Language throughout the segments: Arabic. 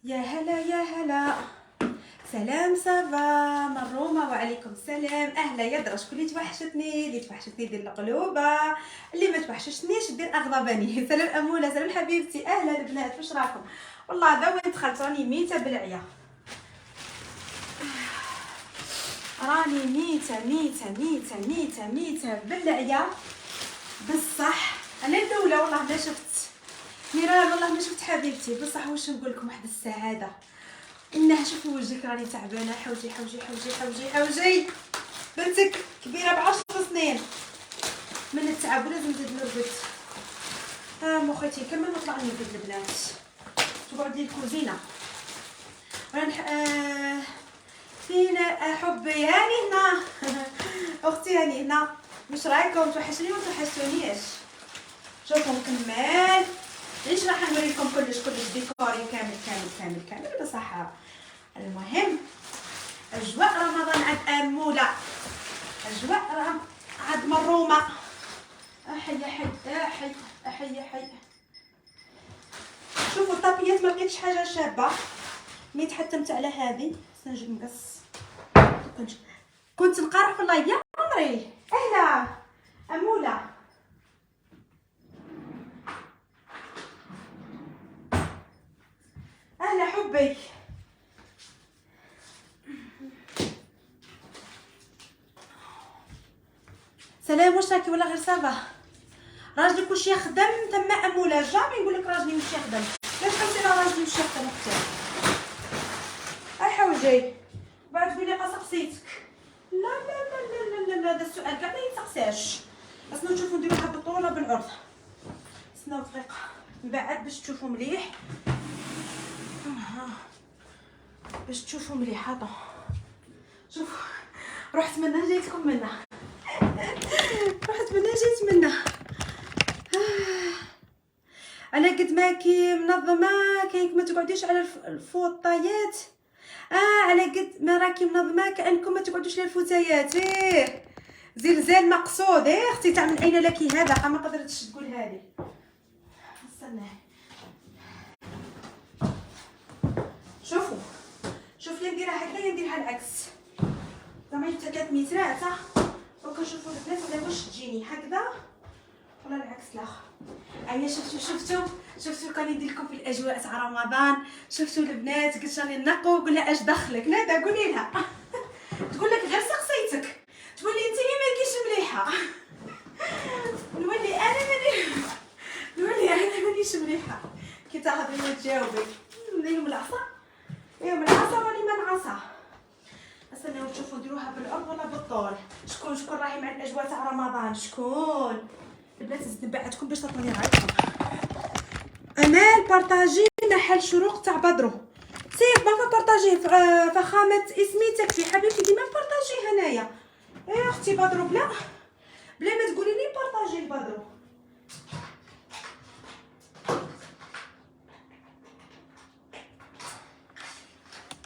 يا هلا يا هلا. سلام صافا مرومه وعليكم السلام. اهلا يا درا. شكون اللي توحشتني؟ اللي توحشتني دير القلوبه، اللي ما توحشتنيش دير اغضبني. سلام اموله، سلام حبيبتي. اهلا البنات، واش راكم؟ والله دا وين دخلت راني ميته بالعيا، راني ميته بالعيا بصح. انا الاولى والله ما شفت ميرال، والله ما شفت حبيبتي بصح. واش نقول لكم، واحد السعاده انها شوفوا وجهك، راني تعبانه. حوجي حوجي حوجي حوجي حوجي. بنتك كبيره ب10 سنين من التعب ولازم نزيد نرقد. مخيتي كمل نطلع نرقد البنات، تقعد لي الكوزينه. فين حبي؟ هاني هنا. اختي هاني هنا. واش رايكم؟ توحشني ولا توحشتونيش؟ شوفوا نكمل. ليش راح نوريكم كلش ديكوري كامل بصح. المهم اجواء رمضان عاد اموله، اجواء عاد مرومه. احي. شوفوا الطابيات ما لقيتش حاجه شابه، مي تحتمت على هذه. نجي نقص. كنت نقرا والله يا عمري. اهلا اموله. اهلا حبي. سلام، واش راكي ولا غير صافا؟ راجلك واش يخدم تما اموله؟ جامي نقول لك راجلي واش يخدم. علاش قلتي لا راجلي واش يخدم اختي؟ حوجي بعد تقولي قصقسيتك. لا هذا السؤال كاع ما يتسقساش. اصلا نشوفوا نديروها بالطول ولا بالعرض. استناو دقيقه من بعد باش تشوفوا مليح. باش تشوفوا مليح. هذا شوفوا، رحت منه جيتكم منه. رحت منه جيت منه. على قد ما كي منظمه كاينك ما تقعديش على الفوطايات. على قد ما راكي منظمه كانكم ما تقعدوش على الفوتايات. زلزال مقصود. اختي تاع من اين لك هذا؟ ما قدرتش تقول هذه. استنى شوف لي نديرها هكذا نديرها العكس. زعما 3 مترات وكنشوفوا البنات ولا واش تجيني هكذا ولا العكس الاخر. ايا شفتوا كان ندير لكم في الاجواء تاع رمضان. شفتوا البنات قلت راني نقوا. قولها اش دخلك؟ نادا قولي لها. تقول لك غير سقسيتك، تولي انت اللي مالكيش مليحه. نولي انا مانيش مليحه. كي تهضري ما تجاوبي. يوم العصا راني ما نعصا. استناو تشوفوا نديروها بالعرض ولا بالطول. شكون راهي مع الاجواء تاع رمضان؟ شكون البنات؟ زيد نبعدكم باش تعطوني رايكم. امال بارطاجي محل شروق تاع بدرو. سير ما بارطاجيه فخامه اسمي تكفي حبيبتي. ديما بارطاجيه هنايا. يا اختي بدرو بلا ما تقولي لي بارطاجي البدرو.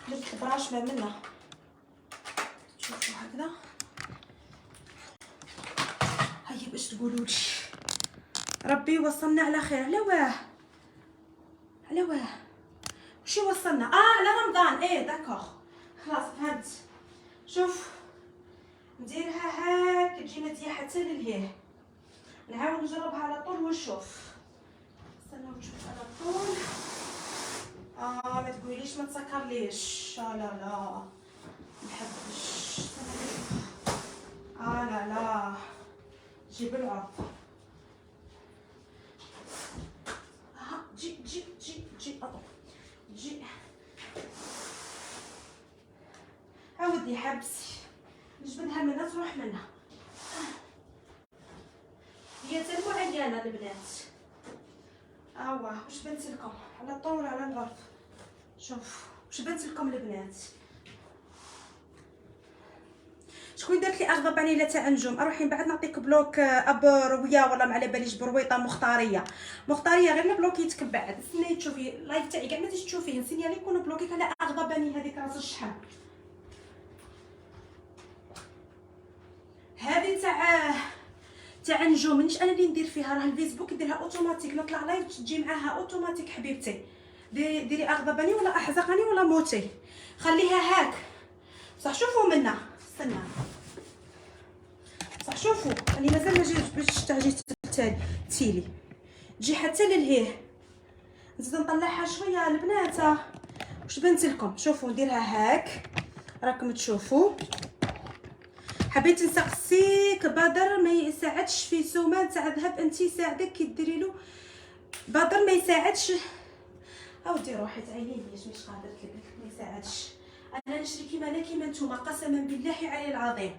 جبت البراش ما منه. شوفوا هكذا هيا باش تقولوا لي ربي وصلنا على خير. على واه وش وصلنا؟ على رمضان. داكوغ خلاص فهمت. شوف نديرها هاك تجي مزيا حتى للهيه. نعاود نجربها على طول ونشوف. استناو نشوف على طول. ما تقوليش ما تسكرليش. لا محبش. لا جيب العرض. جي اطو جي. عاودي حبسي نجبدها منها تروح منها. هي حتى معينه البنات. واش بنت لكم على الطول ولا على العرض؟ شوف واش بنت لكم البنات. شكون دارت لي اغضب علي لا تاع نجوم؟ اروحي من بعد نعطيك بلوك ابرويه ولا ما على باليش برويطه مختاريه غير نبلوكيتك من بعد. استني تشوفي اللايف تاعي كاع ما تجي تشوفيه نسيني يكون بلوكيك على اغضبني هذيك راس الشحن. هذه تاع نجوم مانيش انا اللي ندير فيها، راه الفيسبوك يديرها اوتوماتيك. نطلع لايف تجي معاها اوتوماتيك حبيبتي. ديري اغضبني ولا احزقني ولا موتي، خليها هاك. صح شوفوا منا، استنى صح شوفوا راني مازال ما جيتش باش تاجي تيلي تجي حتى للهيه. نزيد نطلعها شويه البنات. واش بنت لكم؟ شوفوا نديرها هاك راكم تشوفوا. حبيت نسقسيك بدر ما يساعدش في سومان تاع ذهب، انت يساعدك كي ديري له بدر ما يساعدش. اودي روحي تعيني ليش مش قادره لك ما يساعدش. انا نشري كيما لا كيما نتوما قسما بالله علي العظيم،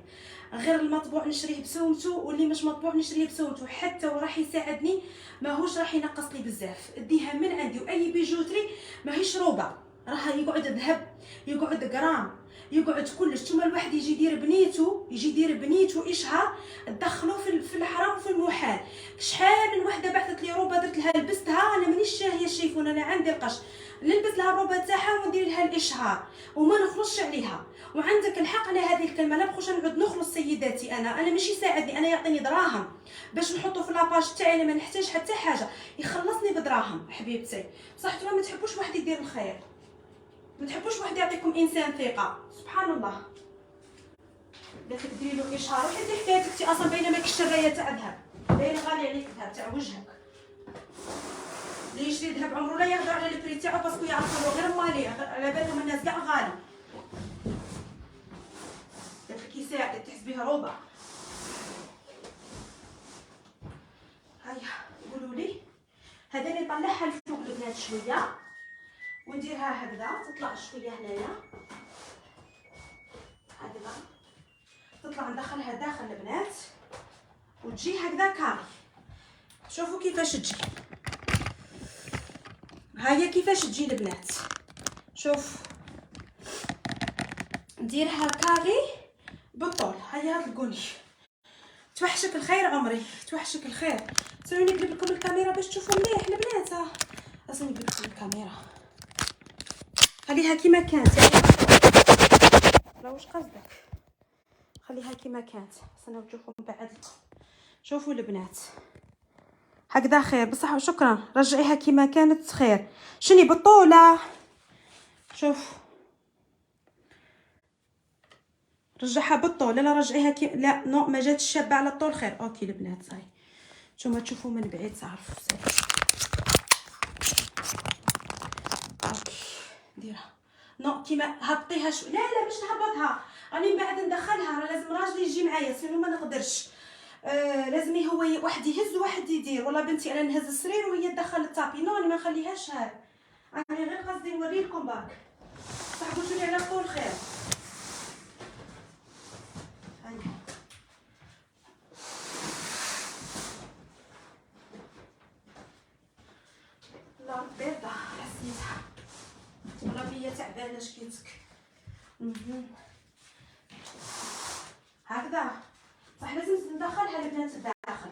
غير المطبوع نشريه بسومته واللي مش مطبوع نشريه بسومته، حتى وراح يساعدني ماهوش راح ينقص لي بزاف. اديها من عندي. واي بيجوتري ماهيش روبه، راها يقعد ذهب يقعد غرام يقعد كلش. ثم الواحد يجي يدير بنيته اشهر تدخلوا في الحرام وفي المحال. شحال من وحده بعثت لي روبه درت لها لبستها انا مانيش شاهيه شايفون انا عندي القش نلبس لها الروبه تاعها وندير لها الاشهار وما نخلصش عليها. وعندك الحق على هذه الكلمه، لا بقوش نعود نخلص سيداتي. انا ماشي يساعدني، انا يعطيني دراهم باش نحطه في لاباج تاعي، انا ما نحتاج حتى حاجه يخلصني بدراهم حبيبتي. بصح نتوما ما تحبوش واحد يدير الخير، ما تحبوش واحد يعطيكم انسان ثقه. سبحان الله بدات ديري له اشهار. وحيتي حكايتك انت اصلا باينه ماكش شرايه تاع ذهب، باينه غالي عليك الذهب تاع وجهك. اللي يشري ذهب عمره لا يهضر على البري تاعو باسكو يعرفوا غير مالي، على بالهم الناس كاع غالي. داك كيساعد تحسبيها روبه. هيا قولوا لي هذا اللي نطلعها الفوق البنات شويه ونديرها هكذا تطلع شويه هنايا هكذا تطلع ندخلها داخل البنات وتجي هكذا كاري. شوفوا كيفاش تجي، هيا كيفاش تجي البنات. شوف نديرها كاري بالطول. هيا تلقوني توحشك الخير عمري، توحشك الخير. سيروني نقلب لكم الكاميرا باش تشوفوا مليح البنات. اصلا نقلب لكم الكاميرا خليها كيما كانت لا واش قصدك، خليها كيما كانت. استناو تشوفوا من بعد. شوفوا البنات هكذا خير بصح وشكرا. رجعيها كيما كانت خير. شني بالطوله. شوف رجعها بالطول. لا رجعيها لا نو ما جاتش شابه على الطول خير. اوكي البنات صاي نتوما تشوفوا من بعيد تعرفوا صاي. اوكي ديرها نو كيما هبطيها لا باش نهبطها راني من بعد ندخلها. راه لازم راجلي يجي معايا سينو ما نقدرش. لازم هو واحد يهز وواحد يدير. والله بنتي انا نهز السرير وهي تدخل الطابي. نو انا ما نخليهاش هاك. انا غير قصدي نوريلكم باك صح. قلتوا لي على الطول خير. لا بيضة حسيتها والله بيا تعبانه شكيتك. هكذا صح. لازم ندخلها البنات داخل،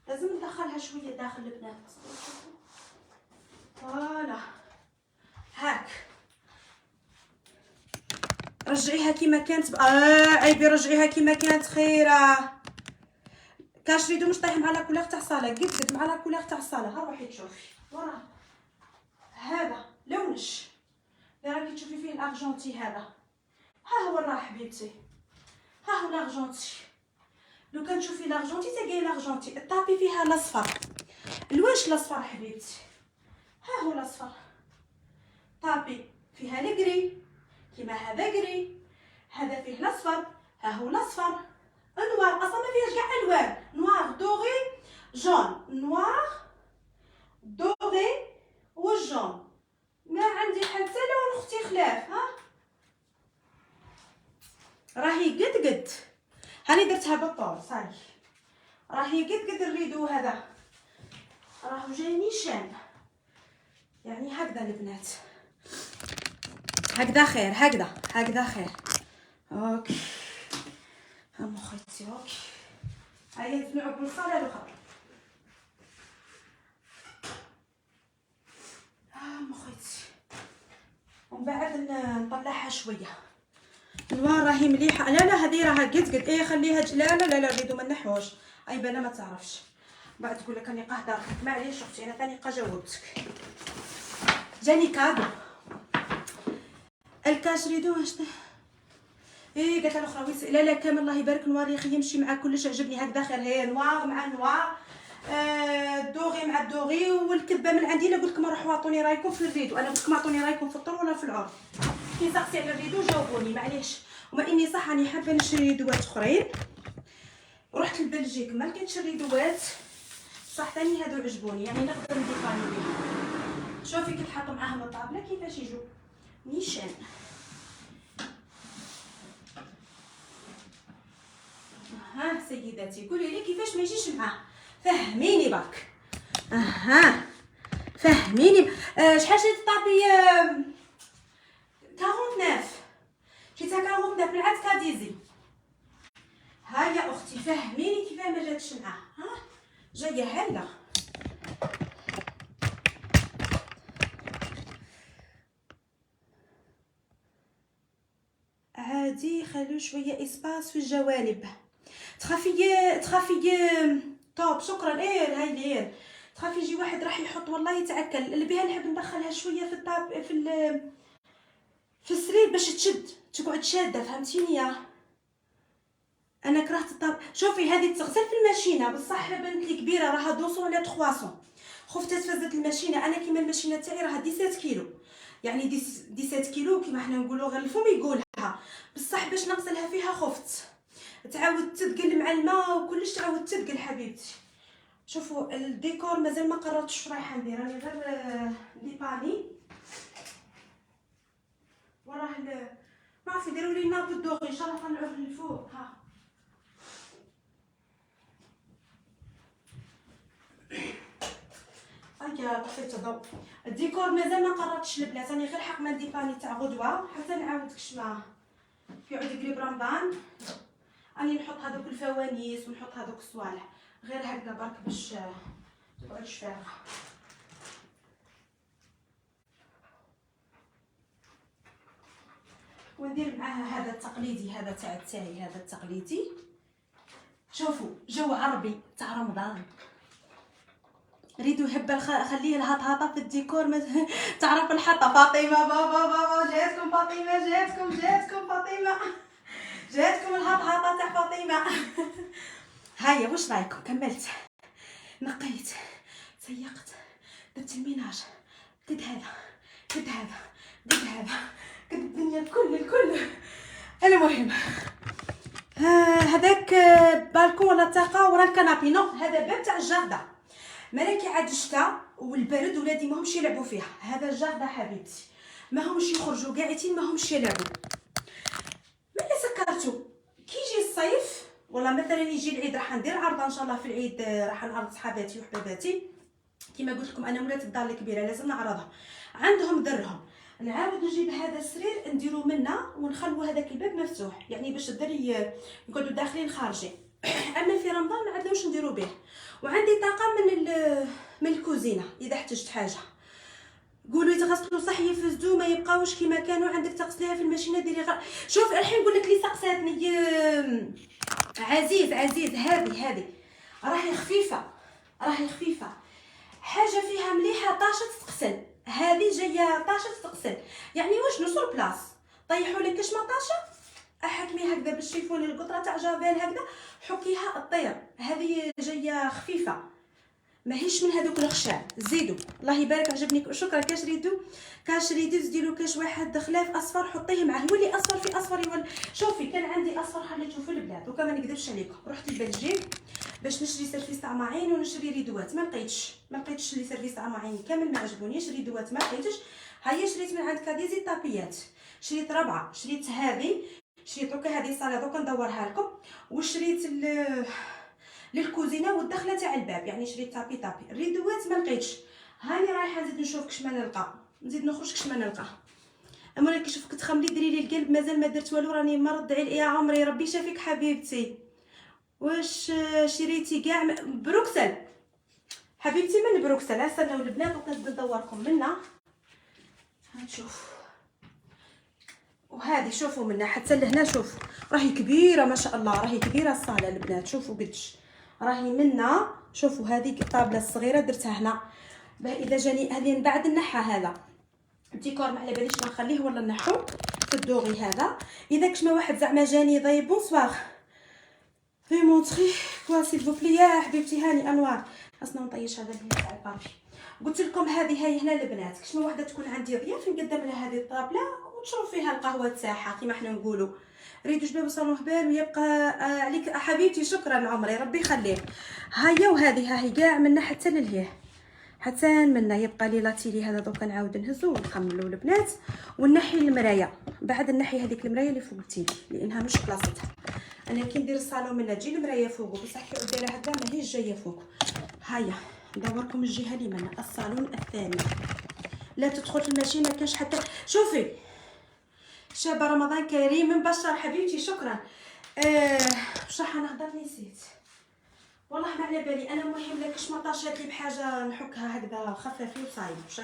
لازم ندخلها شويه داخل البنات. فوالا هاك رجعيها كيما كانت. عيبي رجعيها كيما كانت خيره. كاش ريدو مش طايح مع لا كولير تاع الصاله قد مع لا كولير تاع الصاله. ها روحي تشوفي وراه هذا لونش اللي راكي تشوفي فيه الارجنتي. هذا ها هو راه حبيبتي، ها هو الارجنتي. لو كان تشوفي الارجنتي تلقاي الارجنتي الطابي فيها الاصفر. الواش الاصفر حبيبتي؟ ها هو الاصفر طابي فيها الكري كيما هذا كري، هذا فيه الاصفر. ها هو الاصفر النوار. اصلا ما فيهاش كاع الوان. نوار دوغي جون، نوار دوغي والجون. ما عندي حتى لون اختي خلاف. ها راهي قد هاني درتها بالطول صاي. راهي قد الريدو هذا راهو جايني شان. يعني هكذا البنات هكذا خير. هكذا خير. اوكي هم اخوتي. اوكي هيا نسمعوا بالصلاه الاخرى. اخوتي ومن بعد نطلعها شويه. النوار راهي مليحه. لا هذه راها قد ايه خليها لا ريدو ما نحوش. اي بلا ما تعرفش بعد تقول لك راني قهدرتك. معليش اختي انا ثاني جاوبتك. جاني كادو. الكاش ريدو واش قالت الاخرى لا كامل الله يبارك نوار يا اخي يمشي مع كلش عجبني هكذا خير. هي نوار مع نوار، دوغي مع الدوغي. والكذبه من عندي لا قلت لكم روحوا عطوني رايكم في الريدو. انا قلت لكم عطوني رايكم في الطول ولا في العرض. كي سقسي على الريدو جاوبوني معليش. وما اني صح راني حابه نشري ريدوات اخرين. رحت لبلجيك ما لقيتش الريدوات صح ثاني هادو عجبوني يعني نقدر نديفاني بهم. شوفي كي تحط معاهم الطابله كيفاش يجوا نيشان. ها سيداتي قولي لي كيفاش ما يجيش معاه فهميني برك. فهميني. شحال شريت الطابي 49 شريتها 49 بالعاد كاديزي. ها يا اختي فهميني كيفاه ما جاتش معاه. ها جايه هلا عادي. خلو شويه اسباس في الجوانب. تخافي طوب شكرا. هاي لير تخافي يجي واحد راح يحط والله يتعكل اللي بها. نحب ندخلها شويه في الطاب في السرير باش تقعد شاده فهمتيني. يا انا كرهت الطاب. شوفي هذه تغسل في الماشينه بصح بنت لي كبيره راها 200 ولا 300. خفت تفزت الماشينه. انا كيما الماشينه تاعي راها 17 كيلو يعني 17 كيلو كيما حنا نقولوا غير الفم يقولها بصح باش نغسلها فيها خفت تعاود تثقل مع الماء وكلش تعاود تثقل حبيبتي. شوفوا الديكور مازال ما قررتش رايحه ندير. راني غير ديباني وراه ما عرفت يديروا لي ناب الدوغي ان شاء الله طلعوه للفوق. ها طفيت الضوء. الديكور مازال ما قررتش البنات. راني غير حق ما ديباني تاع غدوه حتى نعاود كشما يعود قريب رمضان راني نحط هذوك الفوانيس ونحط هذوك الصوالح غير هكذا برك باش تقعدش فارغه. وندير معاها هذا التقليدي هذا تاعي هذا التقليدي. شوفوا جو عربي تاع رمضان. ريدو هبه خليه الهطهطه في الديكور تعرف الحطه. فاطمه بابا جاتكم فاطمه جاتكم فاطمه جاتكم الهطهطه تاع فاطمه. هيا واش رايكم؟ كملت نقيت سيقت درت الميناج قد هذا قد الدنيا الكل. المهم هذاك بالكون ولا الطاقه ورا الكنابي. نو هذا باب تاع الجاردة مالك عاد الشتا والبرد ولادي ماهمش يلعبوا فيها. هذا الجاردة حبيبتي ماهمش يخرجوا قاعدين ماهمش يلعبوا. ملي سكرتو كي يجي الصيف والله مثلا يجي العيد راح ندير عرضه ان شاء الله في العيد. راح نعرض صحاباتي وحباباتي كيما قلت لكم انا ولات الدار الكبيره لازم نعرضها عندهم درهم. نعاود نجيب هذا السرير نديرو منه ونخلو هذاك الباب مفتوح يعني باش الدري يقعدوا داخلين خارجين. اما في رمضان ما عندنا واش نديرو به. وعندي طاقه من الكوزينه اذا احتجت حاجه قولوا يتغسلوا صح يفزدوا ما يبقاوش كيما كانوا. عندك تغسليها في الماشينه ديري شوف الحين نقول لك لي سقساتني عزيز هذه راهي خفيفه حاجه فيها مليحه طاشت تغسل. هذه جايه طاشت تغسل يعني واش نوصل بلاص طيحوا لك كاش ما طاشه احكمي هكذا بالشيفون القطره تاع جابيل هكذا حكيها الطير. هذه جايه خفيفه ماهيش من هذوك الخشان. زيدوا الله يبارك عجبني شكرا. كاش ريدو زيدوا كاش واحد خلاف اصفر حطيه معاه. يولي اصفر في اصفر يولي. شوفي كان عندي اصفر خليته في البلاد وكما نكذبش عليكم رحت لبلجيك باش نشري سيرفيس تاع معين ونشري ريدوات. ما لقيتش لي سيرفيس تاع معين كامل ما عجبونيش. ريدوات ما لقيتش. هيا شريت من عند كاديزي طابيات. شريت 4 شريت هذه شريت دوكا هذه صاله دوكا ندورها لكم. وشريت للكوزينه والدخله تاع الباب يعني شريت طابي. الريدوات ما لقيتش. هاني رايحه نزيد نشوف كش ما نلقى نزيد نخرج كش ما نلقى. اما كي شوفك تخملي ديري لي القلب مازال ما درت والو راني مرض. دعي يا عمري ربي شافيك حبيبتي. واش شريتي كاع بروكسل حبيبتي؟ من بروكسل استناو البنات وكنبدا ندوركم منها. هنشوف وهذه شوفوا منها حتى لهنا. شوفوا راهي كبيره ما شاء الله راهي كبيره الصاله البنات. شوفوا قدش راهي منا. شوفوا هذيك الطابله الصغيره درتها هنا اذا جاني هذه من بعد نحى هذا ديكور ما على باليش نخليه ولا نحو في الدوغي هذا. اذا كش ما واحد زعما جاني ضايب بونسوار في مونطري كوا سيل فو بلي يا حبيبتي هاني انوار. اصلا نطيش هذا اللي تاع البابي. قلت لكم هذه هاي هنا البنات كش ما وحده تكون عندي ضياف نقدم لها هذه الطابله وتشرب فيها القهوه تاعها كيما حنا نقولوا. ريدو جباب صالون هبال ويبقى عليك حبيبتي. شكرا عمري ربي يخليك. هيا وهذه هاهي كاع منا حتى للهيه حتى منا. يبقى لي لاتيلي هذا دوكا نعاود نهزو ونكملوا البنات ونحي المرايه. بعد نحي هذيك المرايه اللي فوق التيلي لانها مش بلاصتها. انا كي ندير الصالون منا تجي المرايه فوق بصح كي دايره هكا ماهيش جايه فوق. هيا ندوركم الجهه اللي منا الصالون الثاني. لا تدخل في الماشي ما كانش حتى. شوفي شابه رمضان كريم من بشر حبيبتي. شكرا. واش راح نهضر نسيت والله ما على بالي. انا المهم لكش ما طاشات لي بحاجه نحكها هكذا خفافي وصايب. واش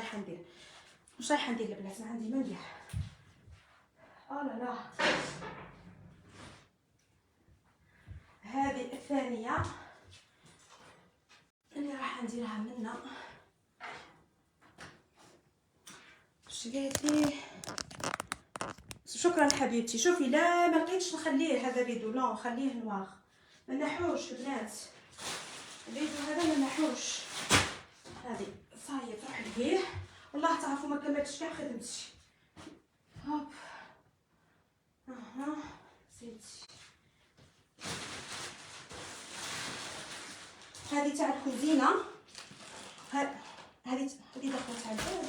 رايحه ندير البنات؟ ما عندي ما ندير. لا لا هذه الثانيه اللي راح نديرها منا. واش قالت لي؟ شكرا حبيبتي. شوفي لا ما لقيتش نخليه هذا ريدو لا نخليه نواغ ما نحوش البنات. الريدو هذا ما نحوش. هذه صايب روح ليه والله تعرفوا ما كملتش كاع خدمتي. هوب زيدي. هذه تاع الكوزينه. هذه دخلة تاع الباب.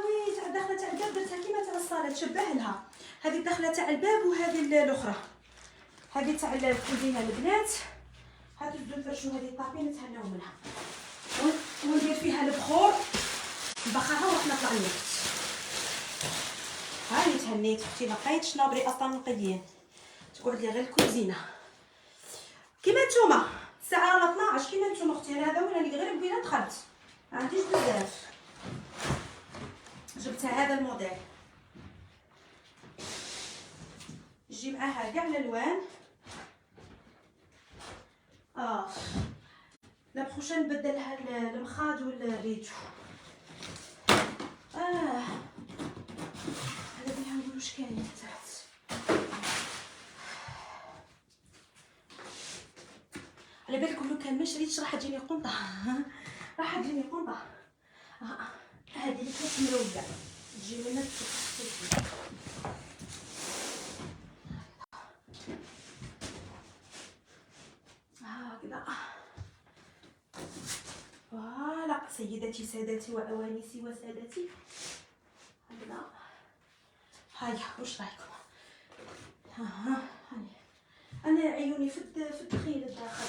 وي تاع الدخله تاع الباب درتها كيما تاع الصاله تشبه لها. هذه الدخله تاع الباب وهذه الاخرى هذه تاع الكوزينه البنات. هادو نبداو نفرشوا هذه الطابين نتهناو منها وندير فيها البخور نبخرها ونروح نطلع الوقت. هاني تهنيت اختي ما لقيتش نابري اصلا نقيين تقعد لي غير الكوزينه كيما نتوما الساعه راه 12 كيما نتوما اختي. انا هذا ولا اللي غير بينا دخلت ما عنديش بزاف. جبت هذا الموديل يجي معاها كاع الالوان. لا بروشين نبدلها المخاد والريدو. هذا بيها نقولوا واش كاين تحت. على بالكم لو كان ما شريتش راح تجيني قنطه. هذه اللي كانت مرويه تجي لنا هكذا. فوالا سيداتي سادتي واوانسي وسادتي هكذا. هيا واش رايكم؟ هاني انا عيوني في الدخيل الداخل.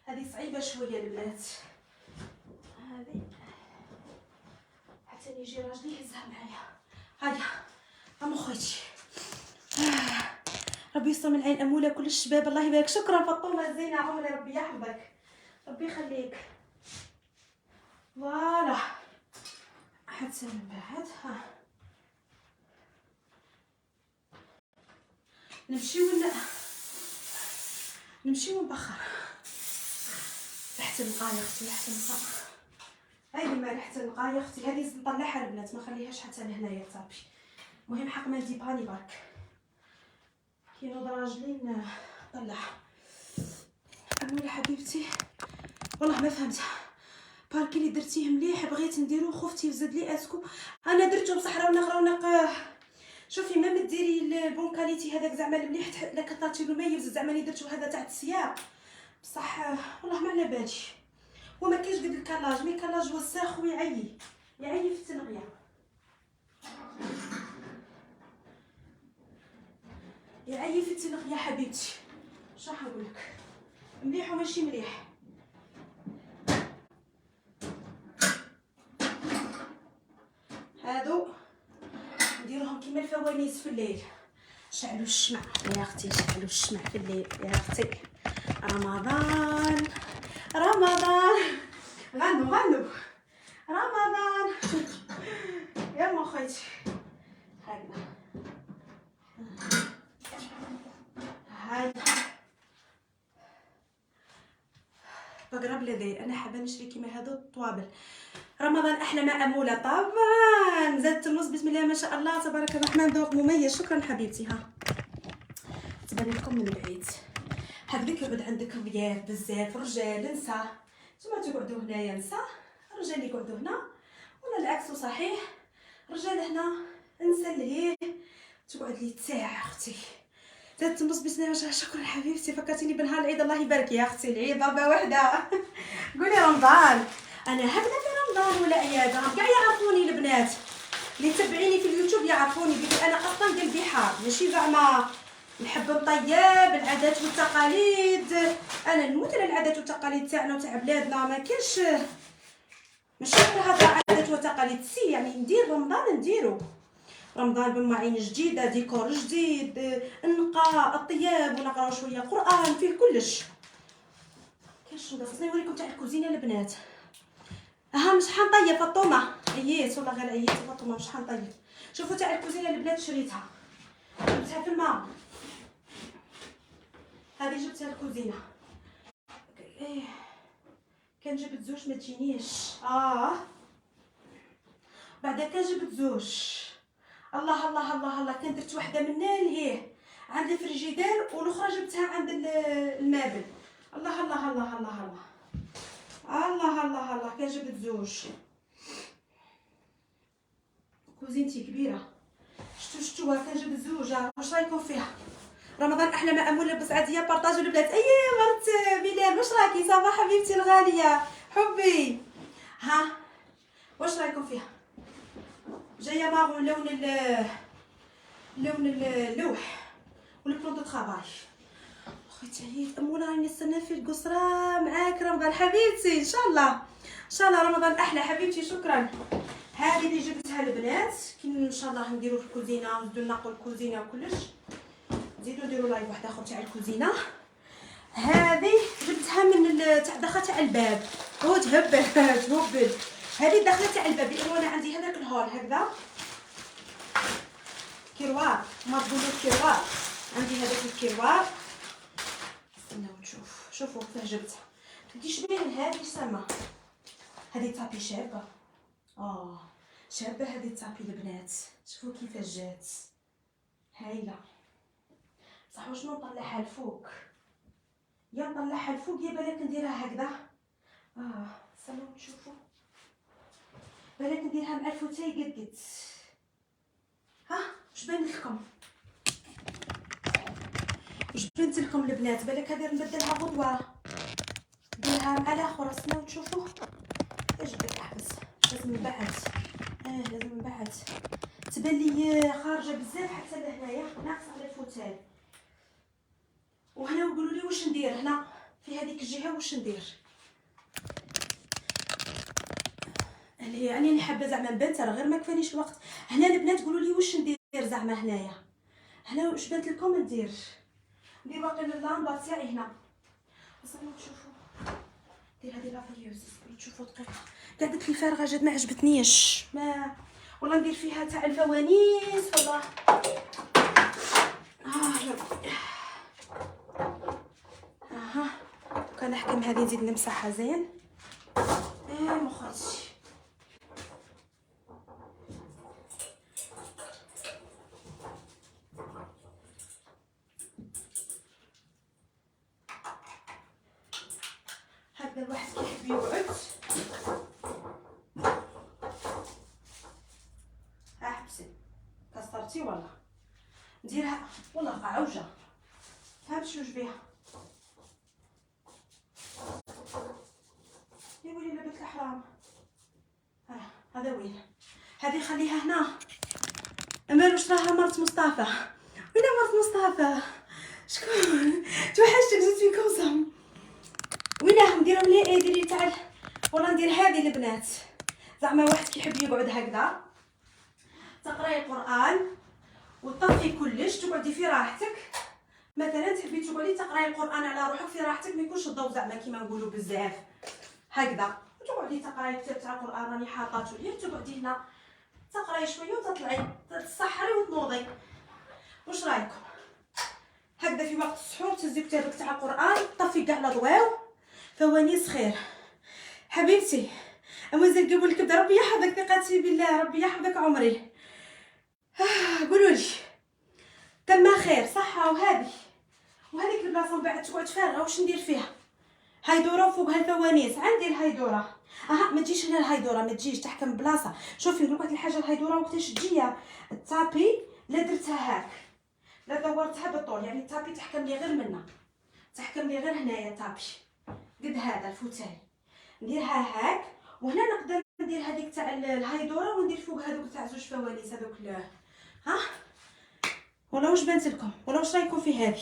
هذه صعيبه شويه البنات. هذه حتى يجي راجلي يهزها معايا. هيا ام خويتي. ربي يستر من عين اموله كل الشباب الله يبارك. شكرا فاطمه زينه عمري ربي يحفظك ربي يخليك. فوالا حتى من بعد نمشيو نبخر ريحه النقايه اختي. ريحه النقايه هاي ما ريحه النقايه اختي. هذه نطلعها البنات ما خليهاش حتى لهنايا صافي. المهم حق ما نديباني برك كي نوض راجلي نطلعها. امي حبيبتي والله ما فهمت باركي اللي درتيه مليح بغيت نديرو خفتي وزاد لي اسكو. انا درته بصح رونق. شوفي ما ديري البون كاليتي هذاك زعما مليح لا كطاتي له مايل زعما اللي درتو هذا تاع السياق بصح والله ما على بالي. وما كاينش قد الكلاج مي كلاج وساخ ويعيي في التنغيه. يعيي في التنغيه حبيبتي. واش راح نقول لك مليح وماشي مليح. هادو نديرهم كيما الفوانيس في الليل. شعلوا الشمع يا اختي شعلوا الشمع في الليل يا اختي. رمضان غنوا رمضان يا ام خويتي هكذا. قرب لذي انا حابه نشري كيما هادو الطوابل. رمضان احلى مأمولة طبعا. زادت النص بسم الله ما شاء الله تبارك الرحمن، ذوق مميز. شكرا حبيبتي. ها تبان لكم من بعيد هكذاك يقعد عندك ضياف بزاف، رجال نساء، نتوما تقعدوا هنايا نساء، الرجال يقعدوا هنا، ولا العكس صحيح، رجال هنا نساء لهيه تقعد لي ساعه. اختي زادت النص بسم الله ما شاء الله. شكرا حبيبتي، فكرتيني بنهار العيد. الله يبارك يا اختي، العيد ضربه واحده. قولي رمضان انا هكذا في رمضان ولا عياده، كاع يعرفوني البنات اللي تبعيني في اليوتيوب يعرفوني بلي انا اصلا قلبي حار، ماشي زعما نحب نطيب العادات والتقاليد، انا نموت على العادات والتقاليد تاعنا وتاع بلادنا. ما كاينش ماشي هضره عادات وتقاليد سي، يعني ندير رمضان نديرو رمضان بمواعين جديده، ديكور جديد، النقاء، الطياب، ونقراو شويه قران، فيه كلش. كاينش خصني نوريكم تاع الكوزينه البنات. ها مش حنطيب فاطمه، عييت والله غير عييت فاطمه، مش حنطيب. شوفوا تاع الكوزينه البنات شريتها، جبتها في الماء، هذه جبتها الكوزينه. ايه كان جبت زوج ما تجينيش. بعدا كان جبت زوج. الله الله الله الله، كان درت وحده من لهيه عند الفريجيدير، والاخرى جبتها عند المابل. الله الله الله الله الله الله الله الله، كان جبت زوج. كوزينتي كبيره، شتوها كان جبت زوجه. واش رايكم فيها؟ رمضان احلى مأمولة بسعديه. بارطاجوا البنات. مرت بلال واش راكي؟ صافا حبيبتي الغاليه حبي. ها واش رايكم فيها؟ جايه مارون لون اللوح والبلون دو طرافاي. خويا عييت امولا، راني نستنى في القصره معاك رمضان حبيبتي. ان شاء الله ان شاء الله رمضان احلى حبيبتي. شكرا. هذه اللي جبتها البنات، كي ان شاء الله نديرو في الكوزينه ونزيدو ننقوا الكوزينه وكلش، نزيدو نديرو لايف واحد اخر تاع الكوزينه. هذه جبتها من تاع الداخل تاع الباب، هو تهبل. هذه الداخله تاع الباب، لانه انا عندي هذاك الهول هكذا كيروار، ما تقولوا كيروار، عندي هذاك الكيروار. استناو شوفوا كيفاه جبتها. تديش بيه هذه سما، هذه طابي شابه. شابه هذه طابي البنات. شوفوا كيفاش جات هايله. صح واش نطلعها الفوق، يا نطلعها الفوق يا بالك نديرها هكذا. سما تشوفوا بالك نديرها مع الفوتاي قد واش بانت لكم؟ واش بانت لكم البنات؟ بالك هذه نبدلها غدوه، نديرها مع الاخر. استناو تشوفوا اش بدك احبس. لازم من بعد لازم من بعد تبان لي خارجه بزاف حتى لهنايا، ناقص على الفوتاي. وهنا وقولوا لي واش ندير هنا في هذيك الجهه، واش ندير. يعني انا حابه زعما نبان ترى غير ما كفانيش الوقت. هنا البنات قولوا لي واش ندير زعما هنايا. هنا واش بانت لكم ندير باقي اللامبه تاعي هنا. اصلا تشوفوا دير هذه لافريوز، تشوفوا دقيقه قعدت لي فارغه جد ما عجبتنيش. ما والله ندير فيها تاع الفوانيس والله. كنحكم هذه نزيد نمسحها زين. ما خرجتش. هكذا الواحد كيحب يقعد. حبسي كسرتي والله نديرها والله قعوجه. فهمتي واش بيها؟ يقولي لبت الحرام. هذا وين؟ هذه خليها هنا. امال واش راها مرت مصطفى؟ وين مرت مصطفى؟ شكون؟ توحشتك زدت فيكم صم. وينهم؟ نديرهم لي ديري تاع والله ندير هذه البنات. زعما واحد كيحب يقعد هكذا تقراي القران وتطفي كلش، تقعدي في راحتك. مثلا تحبي تقعدي تقراي القران على روحك في راحتك، ما يكونش الضوء زعما كيما نقولوا بزاف هكذا، وتقعدي تقراي كتاب تاع القران راني حاطاته ليا، تقعدي هنا تقراي شويه وتطلعي تسحري وتنوضي. واش رايكم؟ هكذا في وقت السحور تهزي كتابك تاع القران، طفي كاع الاضواء فوانيس خير حبيبتي. اما زين نجيبوا الكبده، ربي يحفظك، ثقتي بالله، ربي يحفظك عمري. قولوا لي تما خير صحه. وهذيك البلاصه من بعد تقعد فارغه، واش ندير فيها؟ هايدوره فوقها الفوانيس، عندي الهايدوره. ما تجيش هنا الهايدوره، ما تجيش تحكم بلاصه. شوفي نقول لك واحد الحاجه، الهايدوره وقتاش تجي الطابي لا درتها هاك، لا دورتها بالطول، يعني الطابي تحكم لي غير منا، تحكم لي غير هنايا الطابي قد هذا الفوتاي، نديرها هاك. وهنا نقدر ندير هذيك تاع الهايدوره، وندير فوق هذوك تاع زوج فوانيس هذوك ولا واش بانت لكم؟ ولا واش رايكم في هذه؟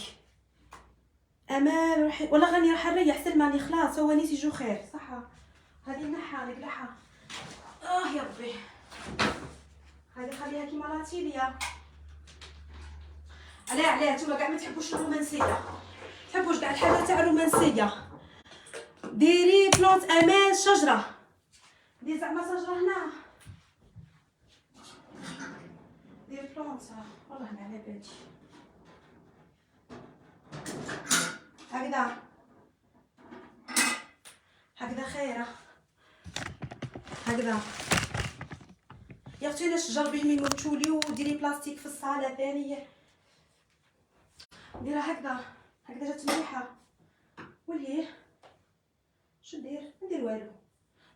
امال روحي ولا غاني راح نريح سلماني خلاص، فوانيس يجو خير صح. هذه نحا نقلعها. يا ربي، هذه خليها كيما لاتيليا. علاه نتوما كاع ما تحبوش الرومانسيه، تحبوش كاع الحاجه تاع الرومانسيه. ديري بلونت امان شجره، دير زعما شجره هنا، دير بلونت والله ما على بالي. هكذا خيره، هكذا يا اختي. علاش تجربي من وتولي وديري بلاستيك في الصاله ثانيه؟ ديرها هكذا جات مليحه. ولهيه شو ندير؟ ما ندير والو،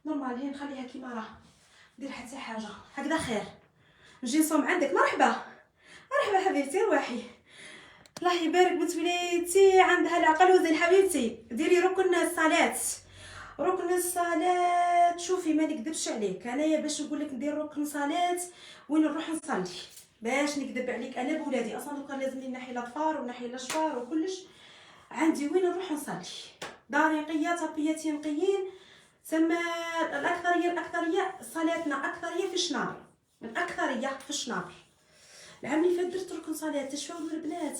نورمال هي نخليها كيما راه، ندير حتى حاجه. هكذا خير. نجي نصوم عندك. مرحبا حبيبتي، روحي الله يبارك بنت وليدتي، عندها العقل وزين حبيبتي. ديري ركن الصلاه. شوفي ما نكذبش عليك، انايا باش نقول لك ندير ركن صلاه وين نروح نصلي، باش نكذب عليك انا بولادي اصلا دوكا لازمني نحي الاطفال ونحي الاشفار وكلش، عندي وين نروح نصلي. داري نقيه، طابياتي نقيين، سما الاكثريه صلاتنا اكثريه في الشنابر، من اكثريه في الشنابر. العام اللي فات درت ركن صلاه، تشفاو البنات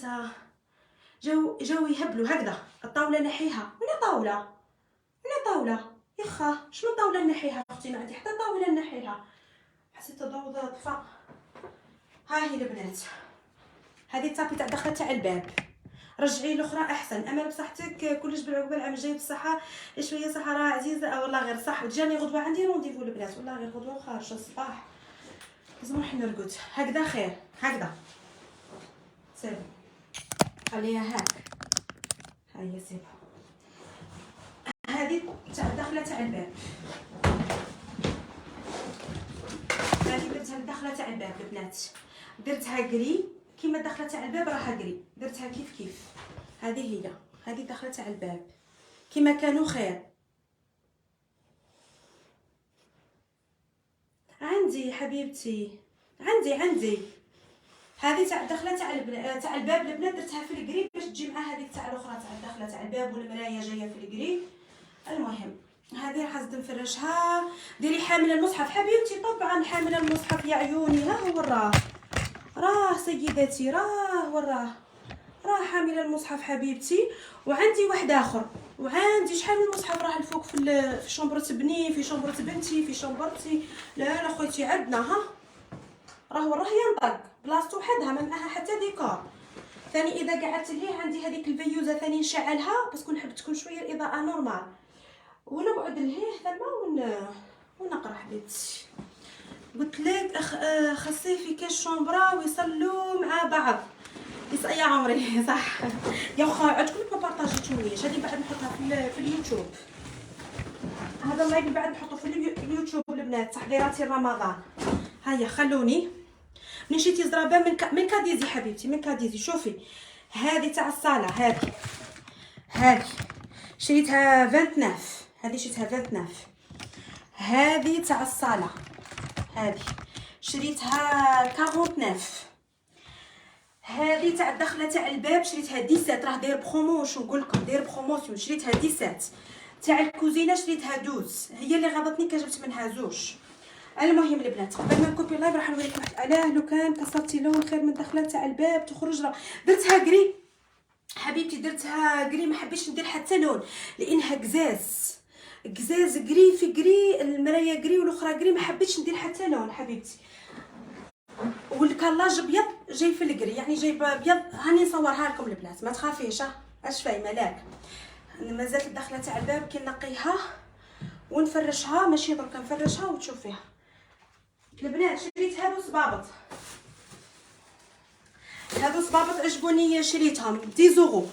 جاو يهبلوا هكذا. الطاوله نحيها. وين طاوله يخا؟ شنو طاوله نحيها اختي؟ ما عندي حتى طاوله نحيها، حسيت الضوء طفى. ها هي البنات، هذه الطابي تاع الدخله تاع الباب، رجعي الاخرى احسن. امل بصحتك كلش بالعقبه، العام الجاي بالصحه شويه صحه راه عزيزه. والله غير صح، جاني غدوه عندي رونديفو البنات، والله غير غدوه وخارجه الصباح لازم نروح نرقد. هكذا خير، هكذا سير خليها هاك. هيا سير. هذه تاع الدخله تاع الباب، هذه درتها الدخله تاع الباب البنات، درتها قري كيما الدخله تاع الباب راها قري، درتها كيف هذه هذه الدخله تاع الباب كيما كانوا خير. عندي حبيبتي، عندي هذه تاع الدخله تاع الباب البنات، درتها في القري باش تجي مع هذيك تاع الاخرى تاع الدخله تاع الباب، والمرايه جايه في القري. المهم هذه راح نزيد نفرشها. ديري حامله المصحف حبيبتي، طبعا حامله المصحف يا عيوني. ها هو راه سيداتي، راه حامله المصحف حبيبتي. وعندي واحد اخر، وعندي شحال من مصحف راه الفوق في شومبرة بني، في شومبرة بنتي، في شومبرتي. لا خويتي عندنا راه ينطق بلاصتو وحدها، ما معها حتى ديكور. ثاني اذا قعدت ليه عندي هذيك الفيوزه ثاني نشعلها باسكو نحب تكون شويه الاضاءه نورمال، ونقعد لهيه ثما ونقرا حبيبتي. قلت لك خاصي في كاش شومبرا ويصلوا مع بعض. يا عمري صح يا خا، عندكم ما بارطاجيتونيش. هذه بعد نحطها في اليوتيوب، هذا اللايف بعد نحطه في اليوتيوب البنات، تحضيراتي رمضان. هيا خلوني مشيتي زرابه من كاديزي حبيبتي، من كاديزي. شوفي هذه تاع الصاله، هذه شريتها 29، هذه شريتها 29. هذه تاع الصاله هذه شريتها 49. هذه تاع الدخله تاع الباب شريتها 17، راه داير بروموشن، نقول لكم داير بروموشن، شريتها 17. تاع الكوزينه شريتها 12، هي اللي غاضتني كجبت منها زوج. المهم البنات قبل ما نكوبي اللايف راح نوريك واحد. علاه لو كان كسرتي لون خير من الدخله تاع الباب تخرج. درتها قري حبيبتي، درتها قري، ما حبيتش ندير حتى لون لانها قزاز قري في قري، المرايه قري والاخرى قري، ما حبيتش ندير حتى لون حبيبتي. والكلاج ابيض جاي في القري، يعني جايبه ابيض. هاني نصورها لكم البنات ما تخافيش، اش فايمه لاك. مازالت الدخله تاع الباب كي نقيها ونفرشها، ماشي درك نفرشها وتشوفيها. البنات شريت هادو صبابط عجبوني، شريتهم 10 يورو.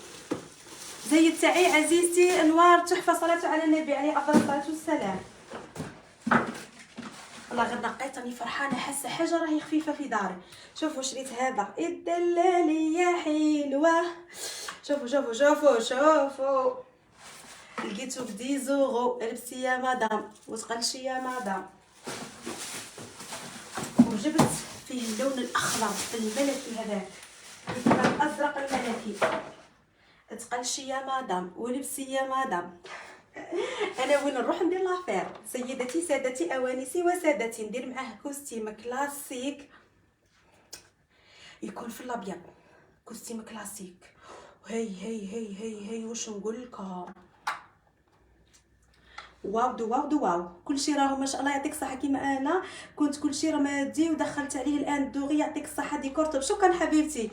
زيد تاعي عزيزتي انوار تحفه، صلاه على النبي عليه افضل الصلاه والسلام. والله غير نقيت راني فرحانه، حاسه حاجه راهي خفيفه في داري. شوفوا شريت هذا الدلاليه حلوه، شوفوا لقيتو ب 10 يورو. لبسي يا مدام وتقلشي يا مدام. وجبت فيه اللون الاخضر الملكي هذاك، الازرق الملكي. تقلشي يا مدام ولبسي يا مدام. انا وين نروح ندير لافير، سيدتي سادتي اوانسي وسادتي، ندير معاه كوستيم كلاسيك يكون في الابيض، كوستيم كلاسيك. هي واش نقول لكم، واو كلشي راهو ما شاء الله يعطيك الصحه. كيما انا كنت كلشي راه مادي ودخلت عليه الان دوغي، يعطيك الصحه ديكورتو. شكرا حبيبتي،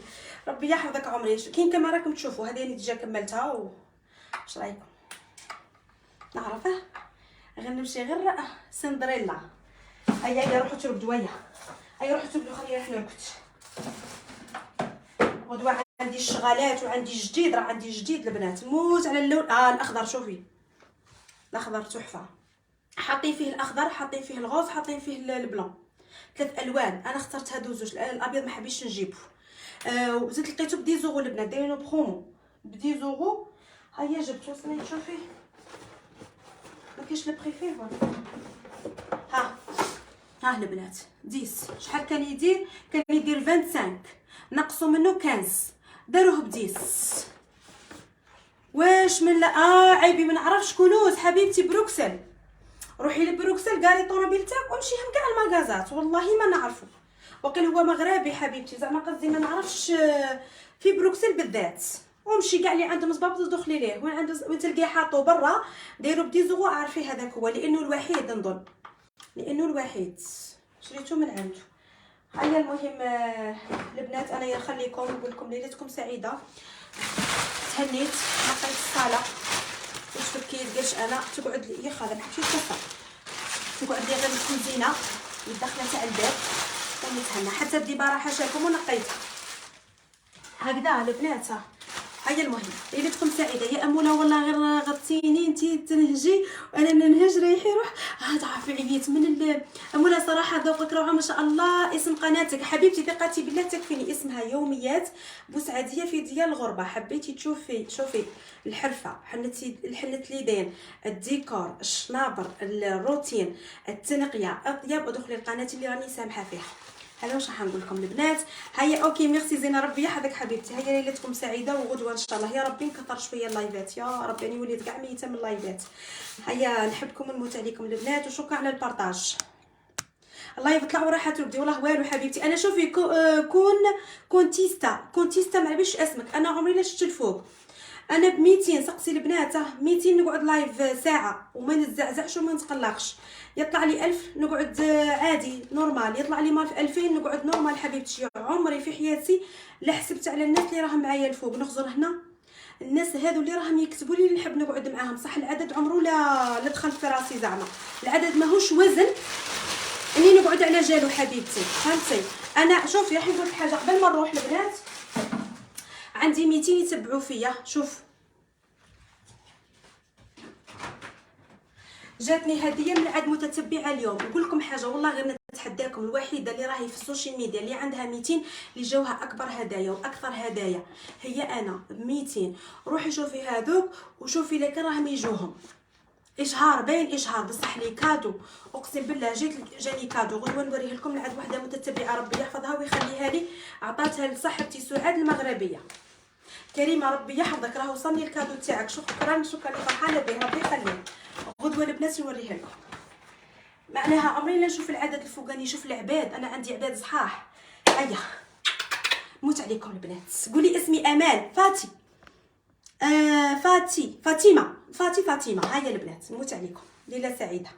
ربي يحفظك عمري. كاين كما راكم تشوفوا هذه اللي ديجا كملتها. واش رايكم؟ نعرفه غنمشي غير سندريلا. هيا روحوا ترقدوا، هيا روحوا ترقدوا، خلينا نروح نرقد. غدوه عندي الشغالات وعندي جديد، راه عندي جديد البنات. موت على اللون الاخضر. شوفي الاخضر تحفه، حاطين فيه الاخضر، حاطين فيه الغوز، حاطين فيه البلون، 3 الوان. انا اخترت هادو زوج، الابيض ما حبيتش نجيبو. وزيد لقيتو ب 10 يورو البنات، دايرينو برومو ب 10 يورو. هيا جبت. وصلي تشوفي ما كاينش لو بري فيه. ها البنات 10 شحال كان يدير؟ كان يدير 25، نقصوا منه 15، داروه ب 10. واش من لا عيبي ما نعرفش كنوز حبيبتي. بروكسل، روحي لبروكسل قاري الطوموبيل تاعك وامشي هم كاع المغازات، والله ما نعرفو. وقيل هو مغربي حبيبتي، زعما قصدي ما نعرفش في بروكسل بالذات. ومشي كاع اللي عندهم صباب تدخلي ليه، وين تلقيه حاطو برا دايرو ب 10 يورو. عارفي هذاك هو لانه الوحيد، نظن لانه الوحيد شريته من عنده. هيا المهم البنات انا يخليكم نقول لكم ليلتكم سعيده. تهنيت نقيت الصاله وتفكيت قاش انا تقعد لي خاله نحكي القصه، تقعد لي غير الكوزينه والدخله تاع الباب ونتهنى. حتى الديباره حاشاكم ونقيتها هكذا البنات. هيا المهم ليلتكم سعيده يا اموله. والله غير غطيني انتي تنهجي وانا ننهج ريحي روح. تعرفي عييت من اموله صراحه. ذوقك روعه ما شاء الله. اسم قناتك حبيبتي ثقتي بالله تكفيني، اسمها يوميات بوسعاديه في ديال الغربه. حبيتي تشوفي شوفي الحرفه، حنت اليدين، الديكور، الشنابر، الروتين، التنقيه، اطيب. ودخلي القناه اللي راني سامحه فيها. هلا واش راح نقول لكم البنات. هيا اوكي ميرسي زينه، ربي يحفظك حبيبتي. هيا ليلتكم سعيده، وغدوه ان شاء الله يا ربي نكثر شويه اللايفات يا ربي. يعني وليت كاع ميته من اللايفات. هيا نحبكم ونموت عليكم البنات، وشكرا على البارطاج. الله يطلعوا راحه تبدي. والله والو حبيبتي. انا شوفي كونتيستا ما عرفتش اسمك، انا عمري لا شفت الفوق. انا ب 200 سقسي البنات 200 نقعد لايف ساعه وما نتزعزعش وما نتقلقش. يطلع لي 1000 نقعد عادي نورمال، يطلع لي مال في 2000 نقعد نورمال حبيبتي. عمري في حياتي لا حسبت على الناس اللي راهم معايا الفوق. نخزر هنا الناس هذو اللي راهم يكتبوا لي نحب نقعد معاهم. صح العدد عمره لا دخل في راسي، زعما العدد ماهوش وزن اني نقعد على جالو حبيبتي، فهمتي. انا شوفي راح نقول لك حاجه قبل ما نروح البنات. عندي 200 يتبعوا فيا. شوف جاتني هديه من عند متتبعه اليوم. نقول لكم حاجه والله غير نتحداكم، الوحيده اللي راهي في السوشيال ميديا اللي عندها 200 اللي جاوها اكبر هدايا واكثر هدايا هي انا ب 200. روحي شوفي هذوك وشوفي لك راهم يجوهم اشهار، باين اشهار بصح لي كادو. اقسم بالله جاني كادو. غدوه نوريه لكم لعند وحده متتبعه ربي يحفظها ويخليها لي، عطاتها لصاحبتي سعاد المغربيه. كريمه ربي يحفظك، راه وصلني الكادو تاعك. شكرا فرحانه به ربي يخليك. غدوه البنات نوريها لكم. معناها عمري لا نشوف العدد الفوقاني، نشوف العباد. انا عندي عباد صحاح. هيا موت عليكم البنات. قولي اسمي امال فاتي فاطمه. هيا البنات موت عليكم. ليله سعيده.